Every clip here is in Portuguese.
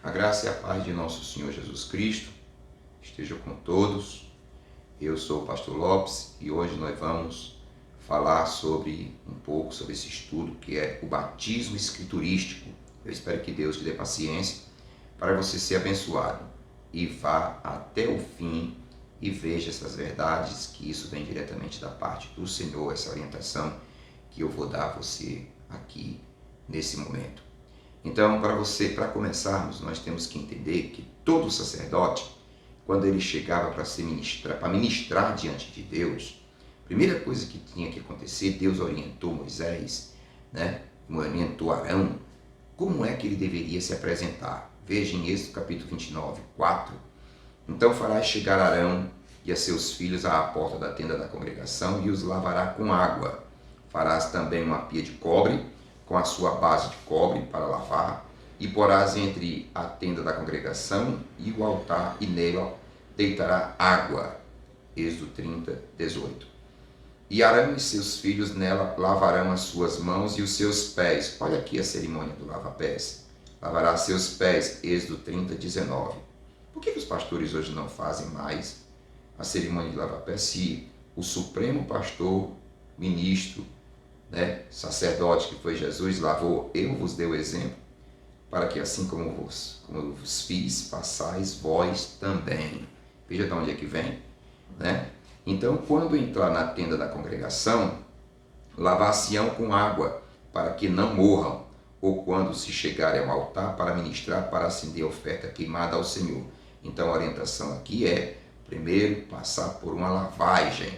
A graça e a paz de nosso Senhor Jesus Cristo estejam com todos. Eu sou o pastor Lopes e hoje nós vamos falar um pouco sobre esse estudo que é o batismo escriturístico. Eu espero que Deus te dê paciência para você ser abençoado e vá até o fim e veja essas verdades, que isso vem diretamente da parte do Senhor, essa orientação que eu vou dar a você aqui nesse momento. Então, para começarmos, nós temos que entender que todo sacerdote, quando ele chegava para ministrar diante de Deus, a primeira coisa que tinha que acontecer, Deus orientou Moisés, orientou Arão, como é que ele deveria se apresentar. Veja em Êxodo capítulo 29, 4. Então farás chegar Arão e a seus filhos à porta da tenda da congregação e os lavará com água. Farás também uma pia de cobre, com a sua base de cobre para lavar, e porás entre a tenda da congregação e o altar, e nele deitará água. Êxodo 30, 18. E Arão e seus filhos nela lavarão as suas mãos e os seus pés. Olha aqui a cerimônia do lava-pés. Lavará seus pés. Êxodo 30, 19. Por que os pastores hoje não fazem mais a cerimônia de lava-pés se o supremo pastor, ministro, sacerdote que foi Jesus, lavou? Eu vos dei o exemplo, para que assim como eu vos fiz, façais vós também. Veja de onde é que vem, Então, quando entrar na tenda da congregação, lavar-se-ão com água, para que não morram, ou quando se chegarem ao altar para ministrar, para acender a oferta queimada ao Senhor. Então, a orientação aqui é, primeiro, passar por uma lavagem,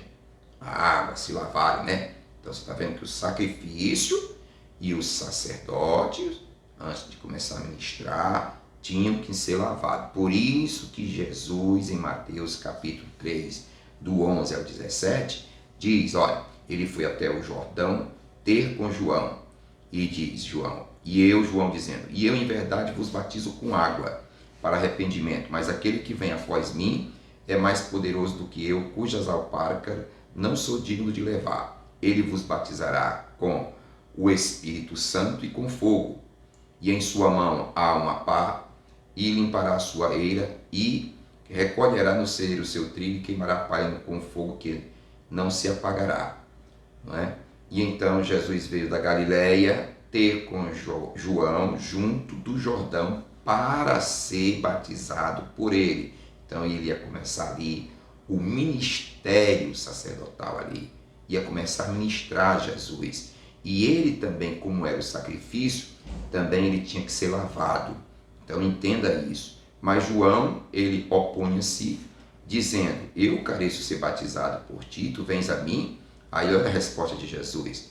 a água, se lavarem, Então, você está vendo que o sacrifício e os sacerdotes, antes de começar a ministrar, tinham que ser lavados. Por isso que Jesus, em Mateus capítulo 3, do 11 ao 17, diz, olha, ele foi até o Jordão ter com João, e diz João dizendo, e eu em verdade vos batizo com água para arrependimento, mas aquele que vem após mim é mais poderoso do que eu, cujas alparcas não sou digno de levar. Ele vos batizará com o Espírito Santo e com fogo, e em sua mão há uma pá, e limpará a sua eira, e recolherá no celeiro o seu trigo, e queimará palha com fogo que não se apagará. E então Jesus veio da Galileia ter com João junto do Jordão para ser batizado por ele. Então ele ia começar ali o ministério sacerdotal ali, ia começar a ministrar Jesus. E ele também, como era o sacrifício, também ele tinha que ser lavado. Então entenda isso. Mas João, ele opunha-se, dizendo, eu careço ser batizado por ti, tu vens a mim? Aí olha a resposta de Jesus.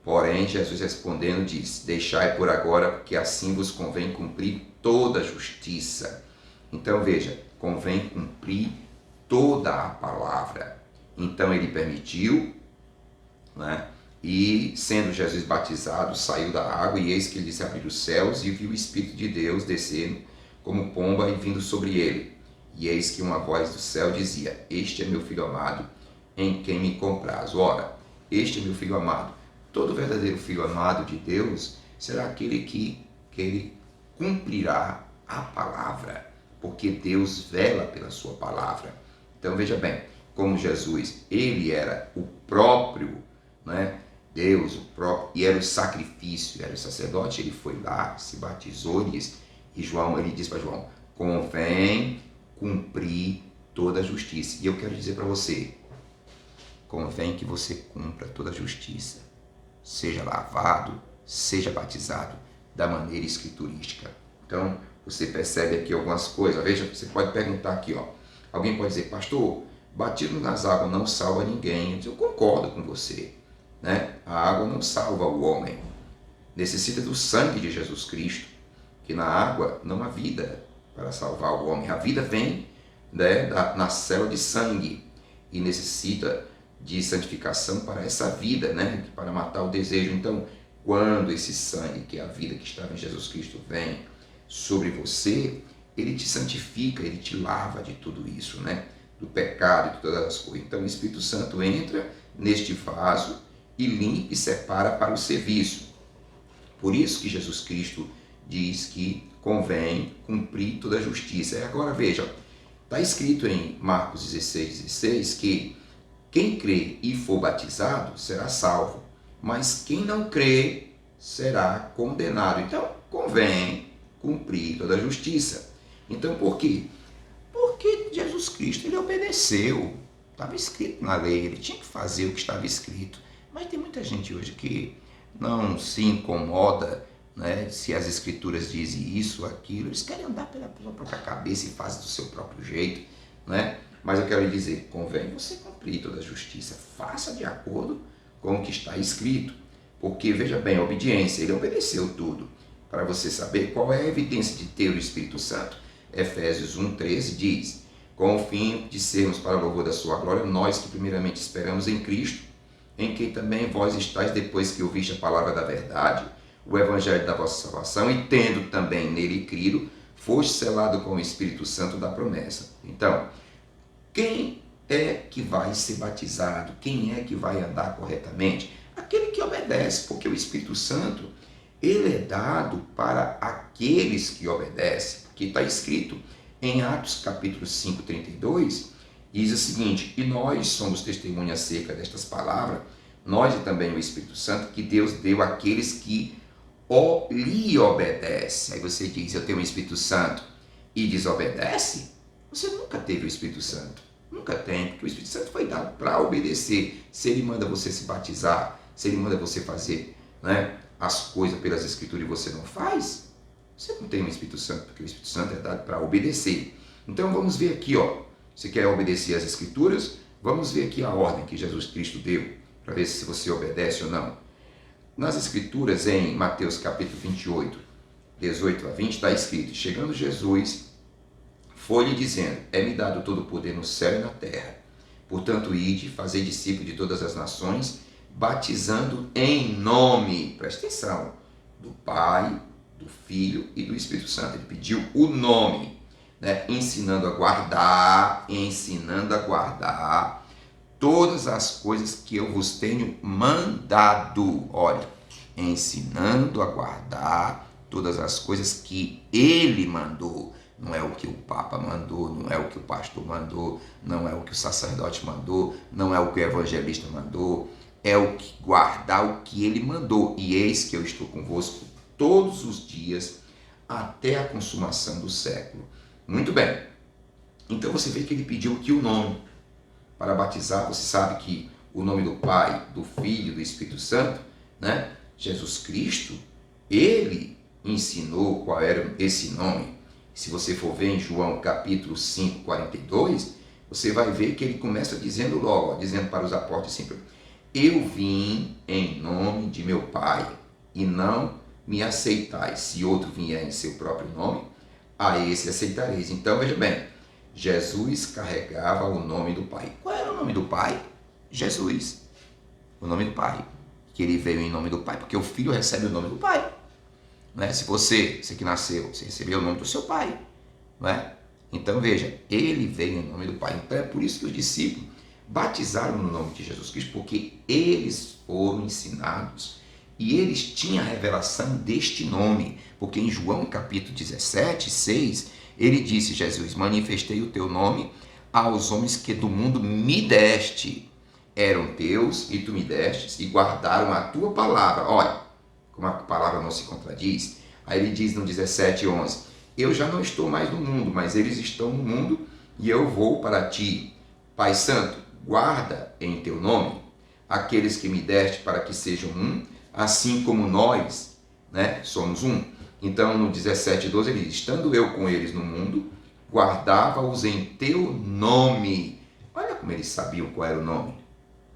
Porém, Jesus respondendo disse, deixai por agora, porque assim vos convém cumprir toda a justiça. Então veja, convém cumprir toda a palavra. Então ele permitiu, e sendo Jesus batizado, saiu da água, e eis que lhe se abriram os céus, e viu o Espírito de Deus descendo como pomba e vindo sobre ele. E eis que uma voz do céu dizia, este é meu filho amado, em quem me compraz. Ora, este é meu filho amado. Todo verdadeiro filho amado de Deus será aquele que ele cumprirá a palavra, porque Deus vela pela sua palavra. Então veja bem, como Jesus, ele era o próprio, Deus, o próprio, e era o sacrifício, era o sacerdote, ele foi lá, se batizou, e João, ele diz para João, convém cumprir toda a justiça. E eu quero dizer para você, convém que você cumpra toda a justiça, seja lavado, seja batizado da maneira escriturística. Então, você percebe aqui algumas coisas. Veja, você pode perguntar aqui, alguém pode dizer, pastor, batismo nas águas não salva ninguém. Eu concordo com você, A água não salva o homem. Necessita do sangue de Jesus Cristo, que na água não há vida para salvar o homem. A vida vem na célula de sangue e necessita de santificação para essa vida, para matar o desejo. Então, quando esse sangue, que é a vida que estava em Jesus Cristo, vem sobre você, ele te santifica, ele te lava de tudo isso, do pecado e de todas as coisas. Então, o Espírito Santo entra neste vaso e limpa e separa para o serviço. Por isso que Jesus Cristo diz que convém cumprir toda a justiça. E agora veja, está escrito em Marcos 16 que quem crê e for batizado será salvo, mas quem não crê será condenado. Então, convém cumprir toda a justiça. Então, por quê? Porque Jesus Cristo, ele obedeceu. Estava escrito na lei, ele tinha que fazer o que estava escrito. Mas tem muita gente hoje que não se incomoda, né, se as escrituras dizem isso, aquilo. Eles querem andar pela sua própria cabeça e fazem do seu próprio jeito, né? Mas eu quero lhe dizer, convém você cumprir toda a justiça. Faça de acordo com o que está escrito. Porque, veja bem, a obediência, ele obedeceu tudo. Para você saber qual é a evidência de ter o Espírito Santo, Efésios 1,13 diz: com o fim de sermos para o louvor da sua glória, nós que primeiramente esperamos em Cristo, em quem também vós estáis depois que ouviste a palavra da verdade, o evangelho da vossa salvação, e tendo também nele crido, foste selado com o Espírito Santo da promessa. Então, quem é que vai ser batizado? Quem é que vai andar corretamente? Aquele que obedece, porque o Espírito Santo, ele é dado para aqueles que obedecem, porque está escrito em Atos capítulo 5, 32, diz o seguinte: e nós somos testemunhas acerca destas palavras, nós e também o Espírito Santo, que Deus deu àqueles que lhe obedecem. Aí você diz, eu tenho o Espírito Santo e desobedece? Você nunca teve o Espírito Santo. Nunca tem, porque o Espírito Santo foi dado para obedecer. Se ele manda você se batizar, se ele manda você fazer, né, as coisas pelas Escrituras e você não faz, você não tem o Espírito Santo, porque o Espírito Santo é dado para obedecer. Então vamos ver aqui, ó. Você quer obedecer às Escrituras? Vamos ver aqui a ordem que Jesus Cristo deu, para ver se você obedece ou não. Nas Escrituras, em Mateus capítulo 28, 18 a 20, está escrito: chegando Jesus, foi-lhe dizendo: é-me dado todo o poder no céu e na terra. Portanto, ide, fazei discípulo de todas as nações, batizando em nome, presta atenção, do Pai, do Filho e do Espírito Santo. Ele pediu o nome, né? ensinando a guardar todas as coisas que eu vos tenho mandado. Olha, ensinando a guardar todas as coisas que ele mandou. Não é o que o Papa mandou, não é o que o pastor mandou, não é o que o sacerdote mandou, não é o que o evangelista mandou, é o que guardar o que ele mandou. E eis que eu estou convosco todos os dias até a consumação do século. Muito bem. Então você vê que ele pediu aqui o nome para batizar. Você sabe que o nome do Pai, do Filho e do Espírito Santo, né? Jesus Cristo, ele ensinou qual era esse nome. Se você for ver em João capítulo 5, 42, você vai ver que ele começa dizendo logo, dizendo para os apóstolos assim: eu vim em nome de meu Pai, e não me aceitais. Se outro vier em seu próprio nome, a esse aceitareis. Então, veja bem, Jesus carregava o nome do Pai. Qual era o nome do Pai? Jesus. O nome do Pai. Que ele veio em nome do Pai, porque o Filho recebe o nome do Pai. Né? Se você que nasceu, você recebeu o nome do seu pai, não é? Então veja, ele veio em nome do Pai. Então é por isso que os discípulos batizaram no nome de Jesus Cristo, porque eles foram ensinados e eles tinham a revelação deste nome, porque em João capítulo 17, 6, ele disse: Jesus, manifestei o teu nome aos homens que do mundo me deste, eram teus e tu me destes, e guardaram a tua palavra. Olha como a palavra não se contradiz. Aí ele diz no 17:11: eu já não estou mais no mundo, mas eles estão no mundo, e eu vou para ti. Pai Santo, guarda em teu nome aqueles que me deste, para que sejam um, assim como nós, né, somos um. Então no 17:12 ele diz: estando eu com eles no mundo, guardava-os em teu nome. Olha como eles sabiam qual era o nome.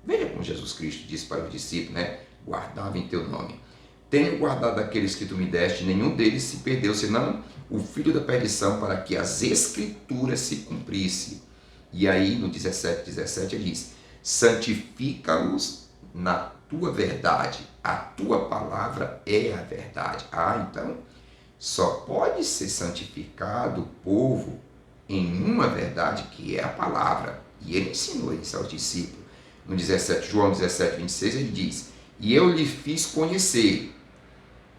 Veja como Jesus Cristo disse para os discípulos, né? Guardava em teu nome. Tenho guardado aqueles que tu me deste, nenhum deles se perdeu, senão o filho da perdição, para que as Escrituras se cumprissem. E aí no 17 ele diz: santifica-os na tua verdade, a tua palavra é a verdade. Então só pode ser santificado o povo em uma verdade, que é a palavra. E ele ensinou isso aos discípulos. No João 17, 26 ele diz: e eu lhe fiz conhecer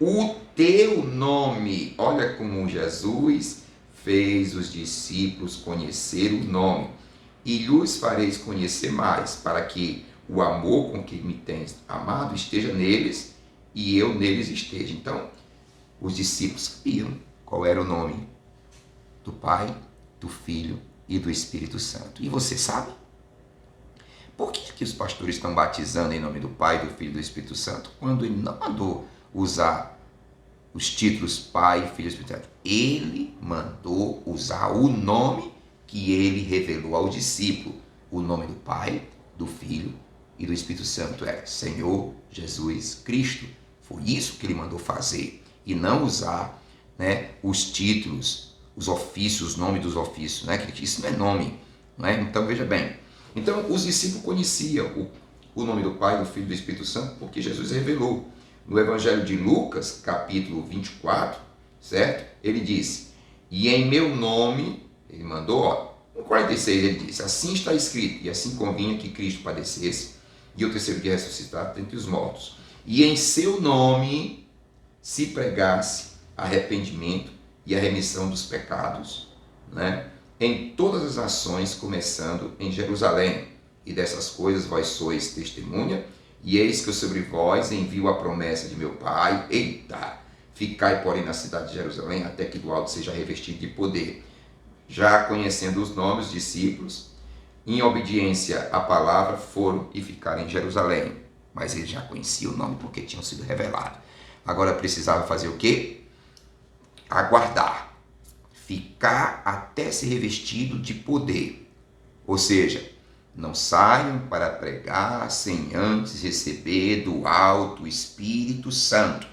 o teu nome. Olha como Jesus fez os discípulos conhecer o nome. E lhes fareis conhecer mais, para que o amor com que me tens amado esteja neles e eu neles esteja. Então, os discípulos sabiam qual era o nome do Pai, do Filho e do Espírito Santo. E você sabe? Por que os pastores estão batizando em nome do Pai, do Filho e do Espírito Santo, quando ele não mandou usar os títulos Pai, Filho e Espírito Santo? Ele mandou usar o nome que ele revelou ao discípulo. O nome do Pai, do Filho e do Espírito Santo é Senhor Jesus Cristo. Foi isso que ele mandou fazer. E não usar, né, os títulos, os ofícios, os nomes dos ofícios, né? Que isso não é nome. Né? Então veja bem. Então os discípulos conheciam o nome do Pai, do Filho e do Espírito Santo porque Jesus revelou. No Evangelho de Lucas, capítulo 24, certo? Ele disse, e em meu nome, ele mandou, ó, no 46 ele disse, assim está escrito, e assim convinha que Cristo padecesse, e o terceiro dia ressuscitado dentre os mortos. E em seu nome se pregasse arrependimento e a remissão dos pecados, né? Em todas as nações, começando em Jerusalém. E dessas coisas vós sois testemunha, e eis que eu sobre vós envio a promessa de meu Pai. Eita! Ficai, porém, na cidade de Jerusalém, até que do alto seja revestido de poder. Já conhecendo os nomes dos discípulos, em obediência à palavra, foram e ficaram em Jerusalém. Mas eles já conheciam o nome porque tinham sido revelados. Agora precisava fazer o quê? Aguardar. Ficar até ser revestido de poder. Ou seja, não saiam para pregar sem antes receber do alto o Espírito Santo.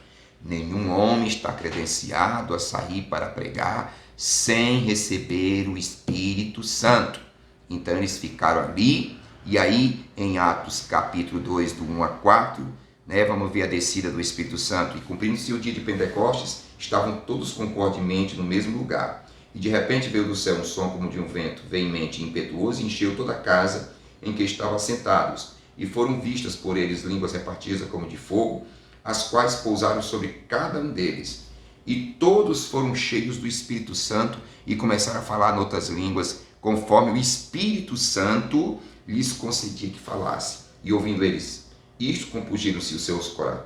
Nenhum homem está credenciado a sair para pregar sem receber o Espírito Santo. Então eles ficaram ali, e aí em Atos capítulo 2, do 1 a 4, né, vamos ver a descida do Espírito Santo. E cumprindo-se o dia de Pentecostes, estavam todos concordemente no mesmo lugar. E de repente veio do céu um som como de um vento veemente e impetuoso e encheu toda a casa em que estavam assentados. E foram vistas por eles línguas repartidas como de fogo, as quais pousaram sobre cada um deles. E todos foram cheios do Espírito Santo e começaram a falar em outras línguas, conforme o Espírito Santo lhes concedia que falasse. E ouvindo eles isto, compungiram-se o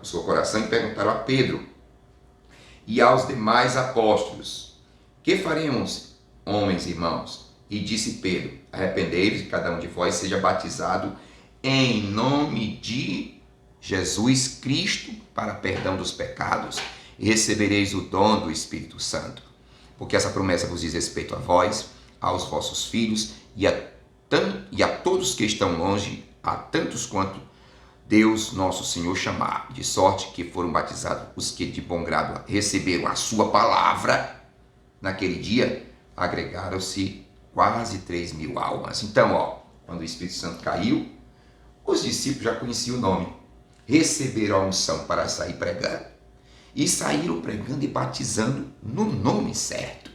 seu coração e perguntaram a Pedro e aos demais apóstolos, que faremos, homens e irmãos? E disse Pedro, arrependei-vos e cada um de vós seja batizado em nome de Jesus Cristo para perdão dos pecados e recebereis o dom do Espírito Santo. Porque essa promessa vos diz respeito a vós, aos vossos filhos e a todos que estão longe, a tantos quanto Deus nosso Senhor chamar, de sorte que foram batizados os que de bom grado receberam a sua palavra. Naquele dia, agregaram-se quase 3.000 almas. Então, ó, quando o Espírito Santo caiu, os discípulos já conheciam o nome, receberam a unção para sair pregando, e saíram pregando e batizando no nome certo.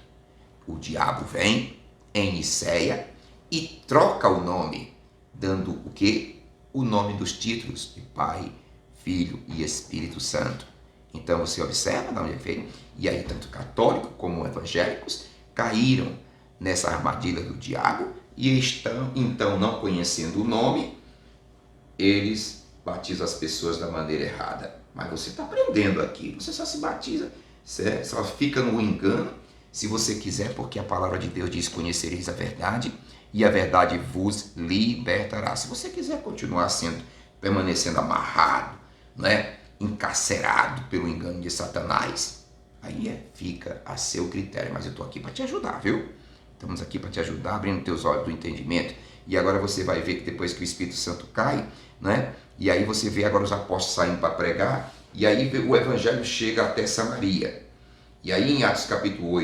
O diabo vem em Niceia e troca o nome, dando o quê? O nome dos títulos de Pai, Filho e Espírito Santo. Então você observa de onde veio, e aí tanto católicos como evangélicos caíram nessa armadilha do diabo e estão, então, não conhecendo o nome, eles batizam as pessoas da maneira errada. Mas você está aprendendo aqui, você só se batiza, você só fica no engano, se você quiser, porque a palavra de Deus diz, conhecereis a verdade, e a verdade vos libertará. Se você quiser continuar permanecendo amarrado, né, encarcerado pelo engano de Satanás, aí fica a seu critério. Mas eu estou aqui para te ajudar, viu? Estamos aqui para te ajudar, abrindo teus olhos do entendimento. E agora você vai ver que depois que o Espírito Santo cai, né, e aí você vê agora os apóstolos saindo para pregar, e aí o evangelho chega até Samaria. E aí em Atos capítulo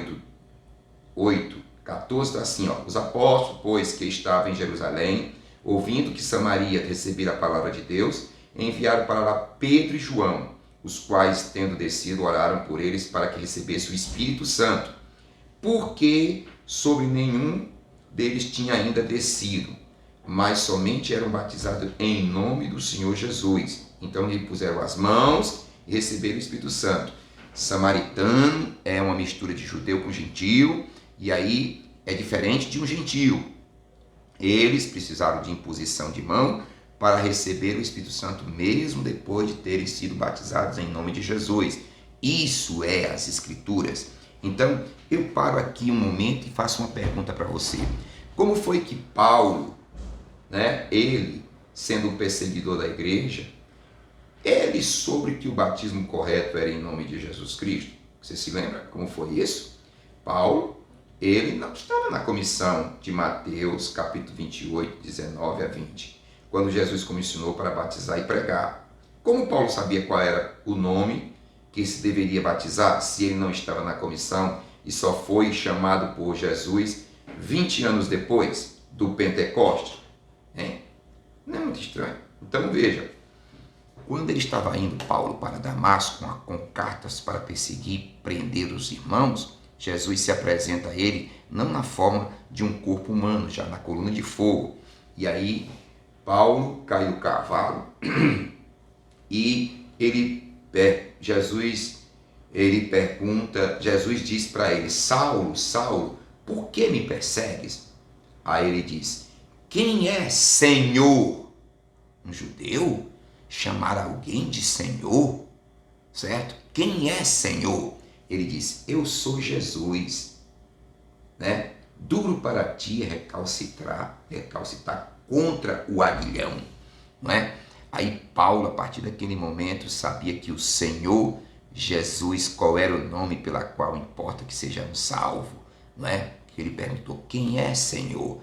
8, 14, está assim, ó, os apóstolos, pois, que estavam em Jerusalém, ouvindo que Samaria recebera a palavra de Deus, enviaram para lá Pedro e João, os quais, tendo descido, oraram por eles para que recebesse o Espírito Santo, porque sobre nenhum deles tinha ainda descido, mas somente eram batizados em nome do Senhor Jesus. Então lhe puseram as mãos e receberam o Espírito Santo. Samaritano é uma mistura de judeu com gentio, e aí é diferente de um gentio. Eles precisaram de imposição de mão para receber o Espírito Santo, mesmo depois de terem sido batizados em nome de Jesus. Isso é as Escrituras. Então, eu paro aqui um momento e faço uma pergunta para você. Como foi que Paulo, ele, sendo um perseguidor da igreja, ele soube que o batismo correto era em nome de Jesus Cristo? Você se lembra como foi isso? Paulo, ele não estava na comissão de Mateus, capítulo 28, 19 a 20, quando Jesus comissionou para batizar e pregar. Como Paulo sabia qual era o nome que se deveria batizar, se ele não estava na comissão e só foi chamado por Jesus 20 anos depois do Pentecoste? Não é muito estranho? Então veja, quando ele estava indo, Paulo, para Damasco com cartas para perseguir, prender os irmãos, Jesus se apresenta a ele não na forma de um corpo humano, já na coluna de fogo. E aí Paulo cai do cavalo e Jesus diz para ele: Saulo, Saulo, por que me persegues? Aí ele diz: quem é Senhor? Um judeu? Chamar alguém de Senhor? Certo? Quem é Senhor? Ele diz: eu sou Jesus. Duro para ti recalcitrar contra o aguilhão. Não é? Aí Paulo, a partir daquele momento, sabia que o Senhor Jesus, qual era o nome pela qual importa que sejamos salvos, não é? Ele perguntou: quem é Senhor?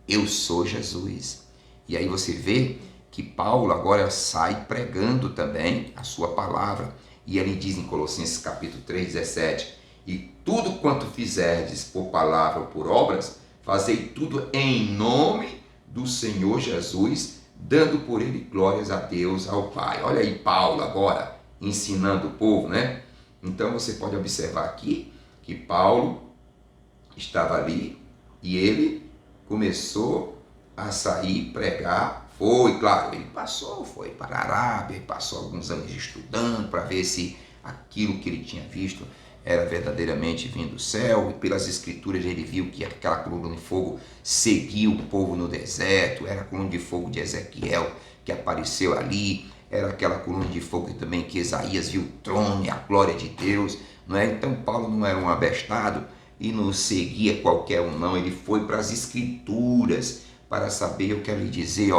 Eu sou Jesus. E aí você vê que Paulo agora sai pregando também a sua palavra. E ele diz em Colossenses capítulo 3, 17: e tudo quanto fizerdes por palavra ou por obras, fazei tudo em nome do Senhor Jesus, dando por ele glórias a Deus, ao Pai. Olha aí Paulo agora ensinando o povo, Então você pode observar aqui que Paulo estava ali e ele começou a sair pregar. Claro, ele foi para a Arábia, passou alguns anos estudando para ver se aquilo que ele tinha visto era verdadeiramente vindo do céu, e pelas escrituras ele viu que aquela coluna de fogo seguia o povo no deserto, era a coluna de fogo de Ezequiel que apareceu ali, era aquela coluna de fogo também que Isaías viu o trono e a glória de Deus, não é? Então Paulo não era um abestado e não seguia qualquer um, não. Ele foi para as escrituras para saber. Eu quero lhe dizer,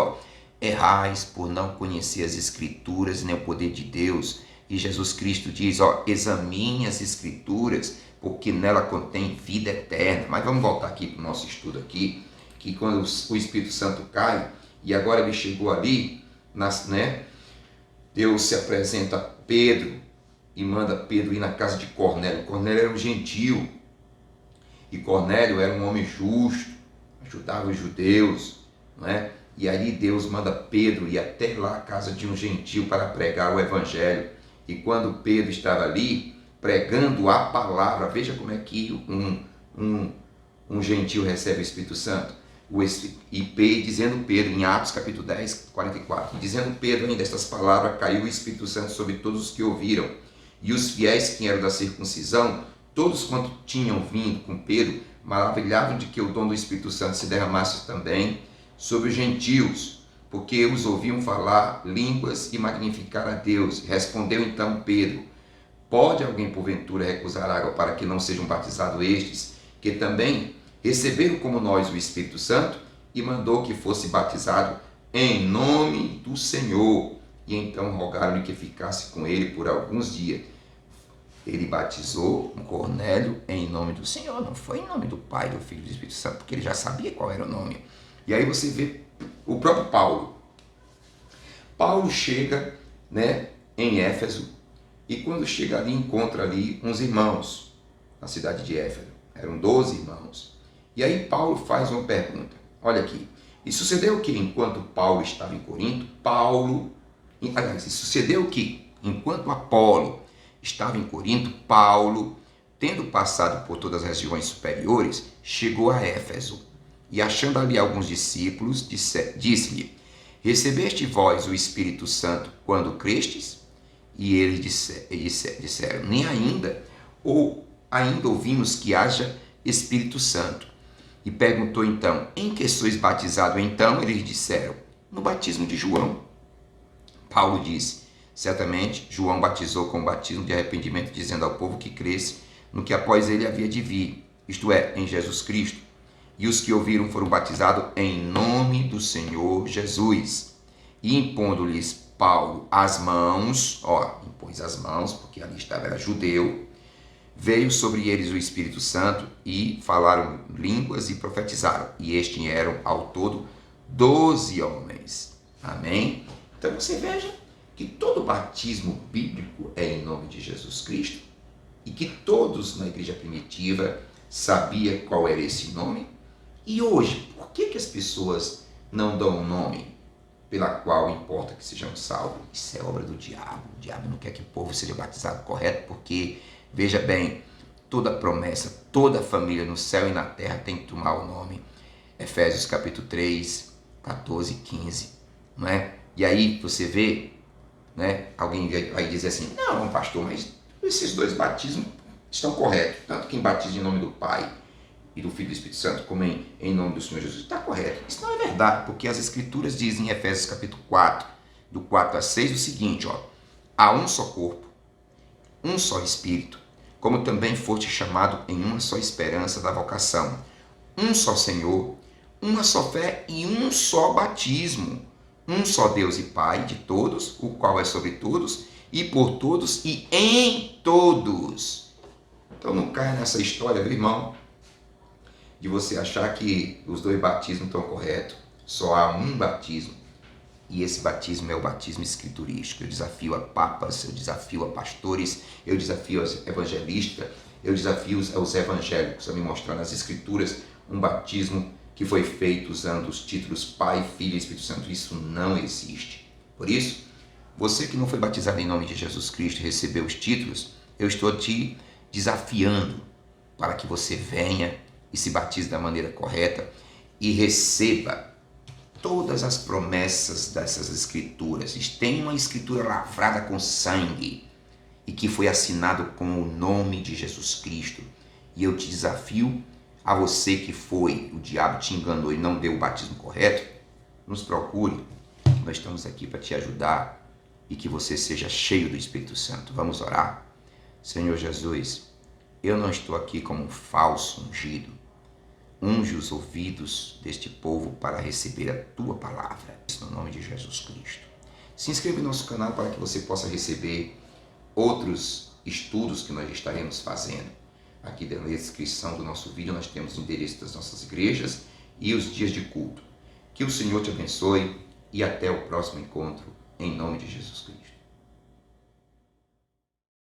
errais por não conhecer as escrituras nem o poder de Deus. E Jesus Cristo diz, examine as escrituras, porque nela contém vida eterna. Mas vamos voltar aqui para o nosso estudo aqui, que quando o Espírito Santo cai, e agora ele chegou ali, Deus se apresenta a Pedro e manda Pedro ir na casa de Cornélio. Cornélio era um gentio, e Cornélio era um homem justo, ajudava os judeus, E ali Deus manda Pedro ir até lá a casa de um gentio para pregar o evangelho. E quando Pedro estava ali pregando a palavra, veja como é que um gentio recebe o Espírito Santo. Dizendo Pedro, em Atos capítulo 10, 44, dizendo Pedro ainda estas palavras, caiu o Espírito Santo sobre todos os que ouviram. E os fiéis que eram da circuncisão, todos quanto tinham vindo com Pedro, maravilhavam de que o dom do Espírito Santo se derramasse também sobre os gentios, porque os ouviam falar línguas e magnificar a Deus. Respondeu então Pedro: pode alguém porventura recusar água para que não sejam batizados estes, que também receberam como nós o Espírito Santo? E mandou que fosse batizado em nome do Senhor. E então rogaram-lhe que ficasse com ele por alguns dias. Ele batizou Cornélio em nome do Senhor, não foi em nome do Pai, do Filho e do Espírito Santo, porque ele já sabia qual era o nome. E aí você vê o próprio Paulo. Paulo chega em Éfeso, e quando chega ali, encontra ali uns irmãos na cidade de Éfeso. Eram 12 irmãos. E aí Paulo faz uma pergunta. Olha aqui. E sucedeu que enquanto Paulo estava em Corinto, sucedeu que enquanto Apolo estava em Corinto, Paulo, tendo passado por todas as regiões superiores, chegou a Éfeso. E achando ali alguns discípulos, disse-lhe: recebeste vós o Espírito Santo quando crestes? E eles disseram, nem ainda, ou ainda ouvimos que haja Espírito Santo. E perguntou então, em que sois batizado? Então eles disseram, no batismo de João. Paulo disse, certamente João batizou com o batismo de arrependimento, dizendo ao povo que cresce no que após ele havia de vir, isto é, em Jesus Cristo. E os que ouviram foram batizados em nome do Senhor Jesus. E impondo-lhes Paulo as mãos, impôs as mãos, porque ali estava, era judeu, veio sobre eles o Espírito Santo e falaram línguas e profetizaram. E estes eram ao todo 12 homens. Amém? Então você veja que todo batismo bíblico é em nome de Jesus Cristo e que todos na igreja primitiva sabiam qual era esse nome. E hoje, por que as pessoas não dão um nome pela qual importa que sejam salvos? Isso é obra do diabo. O diabo não quer que o povo seja batizado correto, porque, veja bem, toda promessa, toda família no céu e na terra tem que tomar o nome. Efésios capítulo 3, 14 e 15. Não é? E aí você vê, né, alguém vai dizer assim, não, pastor, mas esses dois batismos estão corretos. Tanto quem batiza em nome do Pai e do Filho e do Espírito Santo, como em nome do Senhor Jesus, está correto. Isso não é verdade, porque as Escrituras dizem em Efésios capítulo 4, do 4 a 6, o seguinte, há um só corpo, um só Espírito, como também foste chamado em uma só esperança da vocação, um só Senhor, uma só fé e um só batismo, um só Deus e Pai de todos, o qual é sobre todos, e por todos, e em todos. Então não caia nessa história, meu irmão, de você achar que os dois batismos estão corretos. Só há um batismo, e esse batismo é o batismo escriturístico. Eu desafio a papas, eu desafio a pastores, eu desafio aos evangelistas, eu desafio aos evangélicos a me mostrar nas escrituras um batismo que foi feito usando os títulos Pai, Filho e Espírito Santo. Isso não existe. Por isso, você que não foi batizado em nome de Jesus Cristo e recebeu os títulos, eu estou te desafiando para que você venha e se batize da maneira correta e receba todas as promessas dessas escrituras. Tem uma escritura lavrada com sangue e que foi assinado com o nome de Jesus Cristo. E eu te desafio, a você que o diabo te enganou e não deu o batismo correto, nos procure, nós estamos aqui para te ajudar e que você seja cheio do Espírito Santo. Vamos orar? Senhor Jesus, eu não estou aqui como um falso ungido. Unge os ouvidos deste povo para receber a tua palavra, no nome de Jesus Cristo. Se inscreva no nosso canal para que você possa receber outros estudos que nós estaremos fazendo. Aqui na descrição do nosso vídeo nós temos o endereço das nossas igrejas e os dias de culto. Que o Senhor te abençoe e até o próximo encontro, em nome de Jesus Cristo.